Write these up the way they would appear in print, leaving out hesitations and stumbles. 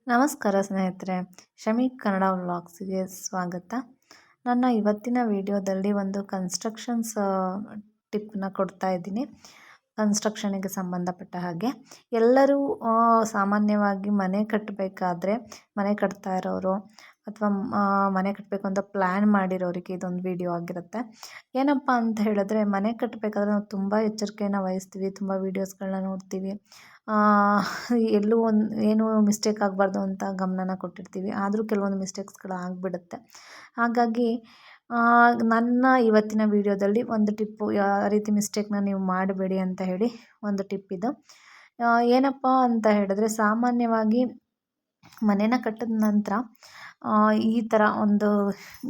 ನಮಸ್ಕಾರ ಸ್ನೇಹಿತರೆ, ಶಮಿ ಕನ್ನಡ ವ್ಲಾಗ್ಸ್ಗೆ ಸ್ವಾಗತ. ನನ್ನ ಇವತ್ತಿನ ವಿಡಿಯೋದಲ್ಲಿ ಒಂದು ಕನ್ಸ್ಟ್ರಕ್ಷನ್ಸ್ ಟಿಪ್ನ ಕೊಡ್ತಾ ಇದ್ದೀನಿ. ಕನ್ಸ್ಟ್ರಕ್ಷನಿಗೆ ಸಂಬಂಧಪಟ್ಟ ಹಾಗೆ ಎಲ್ಲರೂ ಸಾಮಾನ್ಯವಾಗಿ ಮನೆ ಕಟ್ಟಬೇಕಾದ್ರೆ, ಮನೆ ಕಟ್ತಾ ಇರೋರು ಅಥವಾ ಮನೆ ಕಟ್ಟಬೇಕು ಅಂತ ಪ್ಲ್ಯಾನ್ ಮಾಡಿರೋರಿಗೆ ಇದೊಂದು ವಿಡಿಯೋ ಆಗಿರುತ್ತೆ. ಏನಪ್ಪ ಅಂತ ಹೇಳಿದ್ರೆ, ಮನೆ ಕಟ್ಟಬೇಕಾದ್ರೆ ನಾವು ತುಂಬ ಎಚ್ಚರಿಕೆಯನ್ನು ವಹಿಸ್ತೀವಿ, ತುಂಬ ವೀಡಿಯೋಸ್ಗಳನ್ನ ನೋಡ್ತೀವಿ, ಎಲ್ಲೂ ಏನೂ ಮಿಸ್ಟೇಕ್ ಆಗಬಾರ್ದು ಅಂತ ಗಮನನ ಕೊಟ್ಟಿರ್ತೀವಿ. ಆದರೂ ಕೆಲವೊಂದು ಮಿಸ್ಟೇಕ್ಸ್ಗಳು ಆಗಿಬಿಡುತ್ತೆ. ಹಾಗಾಗಿ ನನ್ನ ಇವತ್ತಿನ ವಿಡಿಯೋದಲ್ಲಿ ಒಂದು ಟಿಪ್ಪು, ಯಾವ ರೀತಿ ಮಿಸ್ಟೇಕ್ನ ನೀವು ಮಾಡಬೇಡಿ ಅಂತ ಹೇಳಿ ಒಂದು ಟಿಪ್ ಇದು. ಏನಪ್ಪ ಅಂತ ಹೇಳಿದ್ರೆ, ಸಾಮಾನ್ಯವಾಗಿ ಮನೇನ ಕಟ್ಟಿದ ನಂತರ ಈ ಥರ ಒಂದು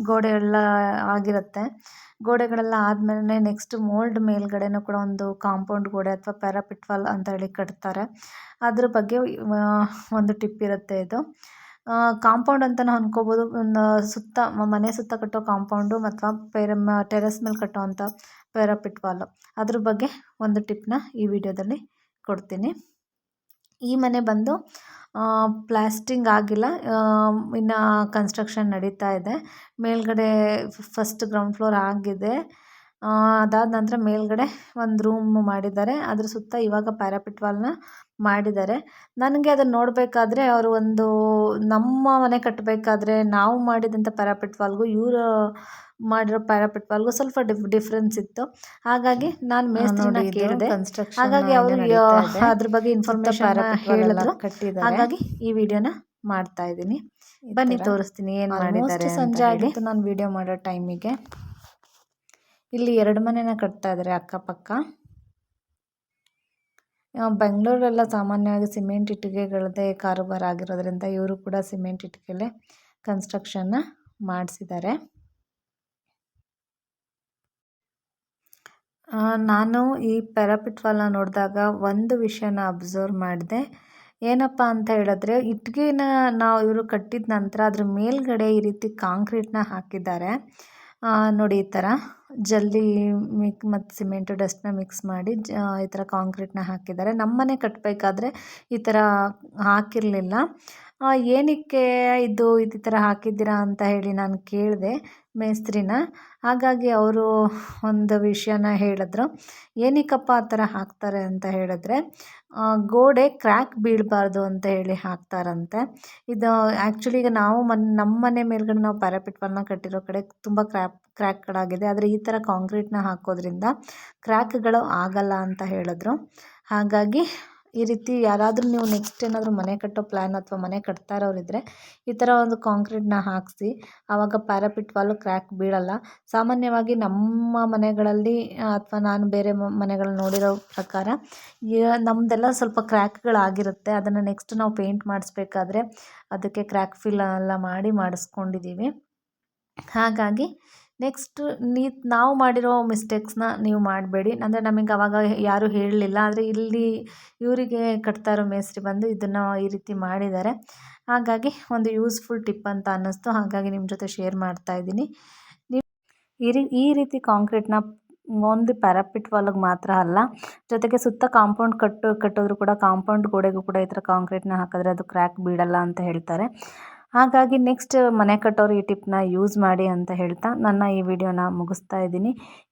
ಗೋಡೆ ಎಲ್ಲ ಆಗಿರುತ್ತೆ. ಗೋಡೆಗಳೆಲ್ಲ ಆದಮೇಲೆ ನೆಕ್ಸ್ಟ್ ಮೋಲ್ಡ್ ಮೇಲ್ಗಡೆನೂ ಕೂಡ ಒಂದು ಕಾಂಪೌಂಡ್ ಗೋಡೆ ಅಥವಾ ಪ್ಯಾರಾಪಿಟ್ ವಾಲ್ ಅಂತ ಹೇಳಿ ಕಟ್ತಾರೆ. ಅದ್ರ ಬಗ್ಗೆ ಒಂದು ಟಿಪ್ ಇರುತ್ತೆ ಇದು. ಕಾಂಪೌಂಡ್ ಅಂತಲೂ ಅಂದ್ಕೋಬೋದು, ಸುತ್ತ ಮನೆ ಸುತ್ತ ಕಟ್ಟೋ ಕಾಂಪೌಂಡು ಅಥವಾ ಟೆರೆಸ್ ಮೇಲೆ ಕಟ್ಟೋವಂಥ ಪ್ಯಾರಾಪಿಟ್ ವಾಲು, ಅದ್ರ ಬಗ್ಗೆ ಒಂದು ಟಿಪ್ನ ಈ ವಿಡಿಯೋದಲ್ಲಿ ಕೊಡ್ತೀನಿ. ಈ ಮನೆ ಬಂದು ಪ್ಲಾಸ್ಟಿಂಗ್ ಆಗಿಲ್ಲ, ಇನ್ನು ಕನ್ಸ್ಟ್ರಕ್ಷನ್ ನಡೀತಾ ಇದೆ. ಮೇಲ್ಗಡೆ ಫಸ್ಟ್ ಗ್ರೌಂಡ್ ಫ್ಲೋರ್ ಆಗಿದೆ. ಅದಾದ ನಂತರ ಮೇಲ್ಗಡೆ ಒಂದು ರೂಮ್ ಮಾಡಿದ್ದಾರೆ. ಅದ್ರ ಸುತ್ತ ಇವಾಗ ಪ್ಯಾರಾಪಿಟ್ ವಾಲ್ನ ಮಾಡಿದ್ದಾರೆ. ನನಗೆ ಅದನ್ನು ನೋಡಬೇಕಾದ್ರೆ ಅವರು ನಮ್ಮ ಮನೆ ಕಟ್ಟಬೇಕಾದ್ರೆ ನಾವು ಮಾಡಿದಂಥ ಪ್ಯಾರಾಪಿಟ್ ವಾಲ್ಗೂ ಇವರು ಮಾಡಿರೋ ಪ್ಯಾರಾಪಿಟ್ ವಾಲ್ಗೂ ಸ್ವಲ್ಪ ಡಿಫ್ರೆನ್ಸ್ ಇತ್ತು. ಹಾಗಾಗಿ ನಾನು ಮೇಸ್ತ್ರಿನ ಕೇಳಿದೆ. ಹಾಗಾಗಿ ಅವರು ಅದ್ರ ಬಗ್ಗೆ ಇನ್ಫಾರ್ಮೇಷನ್ ಹೇಳಿದ್ರು. ಹಾಗಾಗಿ ಈ ವಿಡಿಯೋನ ಮಾಡ್ತಾ ಇದ್ದೀನಿ. ಬನ್ನಿ ತೋರಿಸ್ತೀನಿ ಏನು ಮಾಡಿದ್ದಾರೆ. ಸಂಜೆ ಆಗಿತ್ತು ನಾನು ವಿಡಿಯೋ ಮಾಡೋ ಟೈಮಿಗೆ. ಇಲ್ಲಿ 2 ಮನೆನ ಕಟ್ತಾ ಇದ್ದಾರೆ ಅಕ್ಕಪಕ್ಕ. ಬೆಂಗಳೂರೆಲ್ಲ ಸಾಮಾನ್ಯವಾಗಿ ಸಿಮೆಂಟ್ ಇಟ್ಟಿಗೆಗಳದ್ದೇ ಕಾರುಬಾರ ಆಗಿರೋದ್ರಿಂದ ಇವರು ಕೂಡ ಸಿಮೆಂಟ್ ಇಟ್ಟಿಗೆಲೆ ಕನ್ಸ್ಟ್ರಕ್ಷನ್ನ ಮಾಡಿಸಿದ್ದಾರೆ. ನಾನು ಈ ಪ್ಯಾರಾಪಿಟ್ ವಾಲ್ನ ನೋಡಿದಾಗ ಒಂದು ವಿಷಯನ ಅಬ್ಸರ್ವ್ ಮಾಡಿದೆ. ಏನಪ್ಪ ಅಂತ ಹೇಳಿದ್ರೆ, ಇಟ್ಟಿಗೆನ ಇವರು ಕಟ್ಟಿದ ನಂತರ ಅದ್ರ ಮೇಲ್ಗಡೆ ಈ ರೀತಿ ಕಾಂಕ್ರೀಟ್ನ ಹಾಕಿದ್ದಾರೆ. ನೋಡಿ, ಈ ಥರ ಜಲ್ಲಿ ಮತ್ತು ಸಿಮೆಂಟು ಡಸ್ಟ್ನ ಮಿಕ್ಸ್ ಮಾಡಿ ಈ ಥರ ಕಾಂಕ್ರೀಟ್ನ ಹಾಕಿದ್ದಾರೆ. ನಮ್ಮನೆ ಕಟ್ಟಬೇಕಾದ್ರೆ ಈ ಥರ ಹಾಕಿರಲಿಲ್ಲ. ಏನಕ್ಕೆ ಈ ಥರ ಹಾಕಿದ್ದೀರಾ ಅಂತ ಹೇಳಿ ನಾನು ಕೇಳಿದೆ ಮೇಸ್ತ್ರಿನ. ಹಾಗಾಗಿ ಅವರು ಒಂದು ವಿಷಯನ ಹೇಳಿದ್ರು. ಏನಕ್ಕಪ್ಪ ಆ ಥರ ಹಾಕ್ತಾರೆ ಅಂತ ಹೇಳಿದ್ರೆ, ಗೋಡೆ ಕ್ರ್ಯಾಕ್ ಬೀಳಬಾರ್ದು ಅಂತ ಹೇಳಿ ಹಾಕ್ತಾರಂತೆ. ಇದು ಆ್ಯಕ್ಚುಲಿ ಈಗ ನಮ್ಮ ಮನೆ ಮೇಲ್ಗಡೆ ನಾವು ಪ್ಯಾರಾಪಿಟ್ ವಾಲ್ನ ಕಟ್ಟಿರೋ ಕಡೆ ತುಂಬ ಕ್ರ್ಯಾಕ್ಗಳಾಗಿದೆ. ಆದರೆ ಈ ಥರ ಕಾಂಕ್ರೀಟ್ನ ಹಾಕೋದ್ರಿಂದ ಕ್ರ್ಯಾಕ್ಗಳು ಆಗಲ್ಲ ಅಂತ ಹೇಳಿದ್ರು. ಹಾಗಾಗಿ ಈ ರೀತಿ ಯಾರಾದರೂ ನೀವು ನೆಕ್ಸ್ಟ್ ಏನಾದರೂ ಮನೆ ಕಟ್ಟೋ ಪ್ಲ್ಯಾನ್ ಅಥವಾ ಮನೆ ಕಟ್ತಾ ಇರೋರಿದ್ದರೆ ಈ ಥರ ಒಂದು ಕಾಂಕ್ರೀಟ್ನ ಹಾಕಿಸಿ, ಆವಾಗ ಪ್ಯಾರಾಪಿಟ್ ವಾಲು ಕ್ರ್ಯಾಕ್ ಬೀಳಲ್ಲ. ಸಾಮಾನ್ಯವಾಗಿ ನಮ್ಮ ಮನೆಗಳಲ್ಲಿ ಅಥವಾ ನಾನು ಬೇರೆ ಮನೆಗಳು ನೋಡಿರೋ ಪ್ರಕಾರ ನಮ್ಮದೆಲ್ಲ ಸ್ವಲ್ಪ ಕ್ರ್ಯಾಕ್ಗಳಾಗಿರುತ್ತೆ. ಅದನ್ನು ನೆಕ್ಸ್ಟ್ ನಾವು ಪೇಂಟ್ ಮಾಡಿಸ್ಬೇಕಾದ್ರೆ ಅದಕ್ಕೆ ಕ್ರ್ಯಾಕ್ ಫಿಲ್ ಎಲ್ಲ ಮಾಡಿಸ್ಕೊಂಡಿದ್ದೀವಿ. ಹಾಗಾಗಿ ನೆಕ್ಸ್ಟ್ ನಾವು ಮಾಡಿರೋ ಮಿಸ್ಟೇಕ್ಸ್ನ ನೀವು ಮಾಡಬೇಡಿ. ಅಂದರೆ ನಮಗೆ ಆವಾಗ ಯಾರೂ ಹೇಳಲಿಲ್ಲ. ಆದರೆ ಇಲ್ಲಿ ಇವರಿಗೆ ಕಟ್ತಾ ಇರೋ ಮೇಸ್ತ್ರಿ ಬಂದು ಇದನ್ನು ಈ ರೀತಿ ಮಾಡಿದ್ದಾರೆ. ಹಾಗಾಗಿ ಒಂದು ಯೂಸ್ಫುಲ್ ಟಿಪ್ ಅಂತ ಅನ್ನಿಸ್ತು. ಹಾಗಾಗಿ ನಿಮ್ಮ ಜೊತೆ ಶೇರ್ ಮಾಡ್ತಾ ಇದ್ದೀನಿ. ನೀವು ಈ ರೀತಿ ಕಾಂಕ್ರೀಟ್ನ ಒಂದು ಪ್ಯಾರಾಪಿಟ್ ವಾಲ್ಗೆ ಮಾತ್ರ ಅಲ್ಲ, ಜೊತೆಗೆ ಸುತ್ತ ಕಾಂಪೌಂಡ್ ಕಟ್ಟೋದ್ರು ಕೂಡ ಕಾಂಪೌಂಡ್ ಗೋಡೆಗೂ ಕೂಡ ಈ ಥರ ಕಾಂಕ್ರೀಟ್ನ ಹಾಕಿದ್ರೆ ಅದು ಕ್ರ್ಯಾಕ್ ಬೀಳಲ್ಲ ಅಂತ ಹೇಳ್ತಾರೆ. ಹಾಗಾಗಿ ನೆಕ್ಸ್ಟ್ ಮನೆ ಕಟ್ಟೋರು ಈ ಟಿಪ್ನ ಯೂಸ್ ಮಾಡಿ ಅಂತ ಹೇಳ್ತಾ ನನ್ನ ಈ ವಿಡಿಯೋನ ಮುಗಿಸ್ತಾ ಇದ್ದೀನಿ.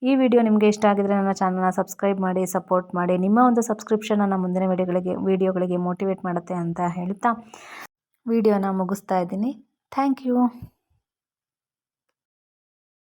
ಈ ವಿಡಿಯೋ ನಿಮಗೆ ಇಷ್ಟ ಆಗಿದರೆ ನನ್ನ ಚಾನಲ್ನ ಸಬ್ಸ್ಕ್ರೈಬ್ ಮಾಡಿ, ಸಪೋರ್ಟ್ ಮಾಡಿ. ನಿಮ್ಮ ಒಂದು ಸಬ್ಸ್ಕ್ರಿಪ್ಷನ್ ನನ್ನ ಮುಂದಿನ ವಿಡಿಯೋಗಳಿಗೆ ಮೋಟಿವೇಟ್ ಮಾಡುತ್ತೆ ಅಂತ ಹೇಳ್ತಾ ವಿಡಿಯೋನ ಮುಗಿಸ್ತಾ ಇದ್ದೀನಿ. Thank you.